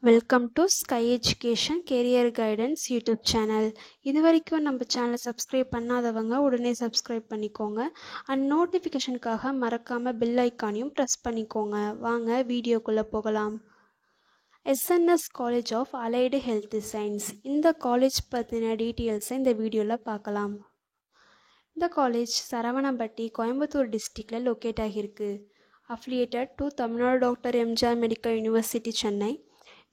Welcome to sky education carrier guidance YouTube channel. இது வரைக்கும் நம்ம சேனலை சப்ஸ்கிரைப் பண்ணாதவங்க உடனே சப்ஸ்கிரைப் பண்ணிக்கோங்க. அண்ட் நோட்டிஃபிகேஷனுக்காக மறக்காமல் பெல் ஐக்கானையும் ப்ரெஸ் பண்ணிக்கோங்க. வாங்க வீடியோக்குள்ளே போகலாம். SNS college of allied health science, இந்த காலேஜ் பற்றின டீட்டெயில்ஸை இந்த வீடியோவில் பார்க்கலாம். இந்த காலேஜ் சரவணம்பட்டி, கோயம்புத்தூர் டிஸ்ட்ரிக்டில் லொக்கேட் ஆகியிருக்கு. Affiliated to Tamil Nadu doctor MGR medical university, Chennai.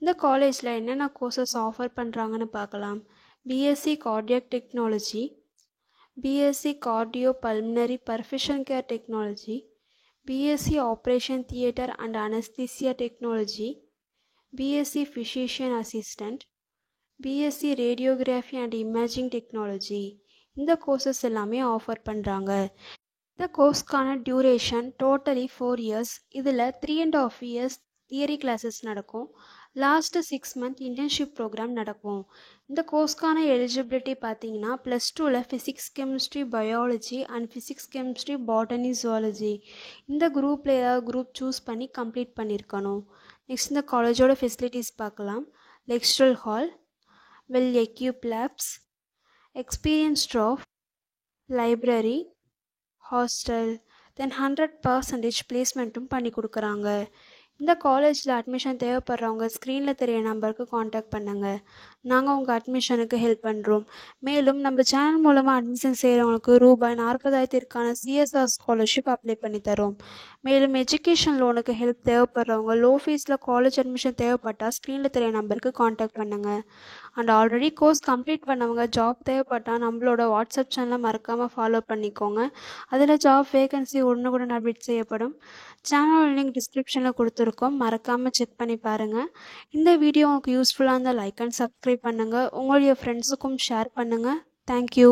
இந்த காலேஜில் என்னென்ன கோர்சஸ் ஆஃபர் பண்ணுறாங்கன்னு பார்க்கலாம். BSc cardiac technology, BSc cardio pulmonary perfusion care technology, BSc operation theatre and anaesthesia technology, BSc physician assistant, BSc radiography and imaging technology. இந்த courses எல்லாமே offer பண்ணுறாங்க. இந்த கோர்ஸ்க்கான duration totally 4 years. இதில் 3.5 இயர்ஸ் தியரி கிளாஸஸ் நடக்கும். Last 6 month internship program நடக்கும். இந்த கோர்ஸ்க்கான eligibility பார்த்தீங்கன்னா +2ல் physics chemistry biology and physics chemistry botany zoology இந்த குரூப்பில் ஏதாவது குரூப் சூஸ் பண்ணி கம்ப்ளீட் பண்ணியிருக்கணும். நெக்ஸ்ட் இந்த காலேஜோட ஃபெசிலிட்டிஸ் பார்க்கலாம். Lecture hall, well equipped labs, experienced staff, library, hostel, then 100% பிளேஸ்மெண்ட்டும் பண்ணி கொடுக்குறாங்க. இந்த காலேஜில் அட்மிஷன் தேவைப்படுறவங்க ஸ்க்ரீனில் தெரிய நம்பருக்கு காண்டாக்ட் பண்ணுங்கள். நாங்கள் உங்கள் அட்மிஷனுக்கு ஹெல்ப் பண்ணுறோம். மேலும் நம்ம சேனல் மூலமாக அட்மிஷன் செய்கிறவங்களுக்கு ₹40,000 CSR ஸ்காலர்ஷிப் அப்ளை பண்ணி தரோம். மேலும் எஜுகேஷன் லோனுக்கு ஹெல்ப் தேவைப்படுறவங்க லோ ஃபீஸில் காலேஜ் அட்மிஷன் தேவைப்பட்டால் ஸ்க்ரீனில் தெரிய நம்பருக்கு காண்டாக்ட் பண்ணுங்கள். அண்ட் ஆல்ரெடி கோர்ஸ் கம்ப்ளீட் பண்ணவங்க ஜாப் தேவைப்பட்டால் நம்மளோட வாட்ஸ்அப் சேனலை மறக்காமல் ஃபாலோ பண்ணிக்கோங்க. அதில் ஜாப் வேகன்சி உடனுக்குடன் அப்டேட் செய்யப்படும். சேனல் லிங்க் டிஸ்கிரிப்ஷனில் கொடுத்துருக்கோம், மறக்காமல் செக் பண்ணி பாருங்கள். இந்த வீடியோ உங்களுக்கு யூஸ்ஃபுல்லாக இருந்தால் லைக் அண்ட் சப்ஸ்கிரைப் பண்ணுங்கள். உங்களுடைய ஃப்ரெண்ட்ஸுக்கும் ஷேர் பண்ணுங்கள். தேங்க்யூ.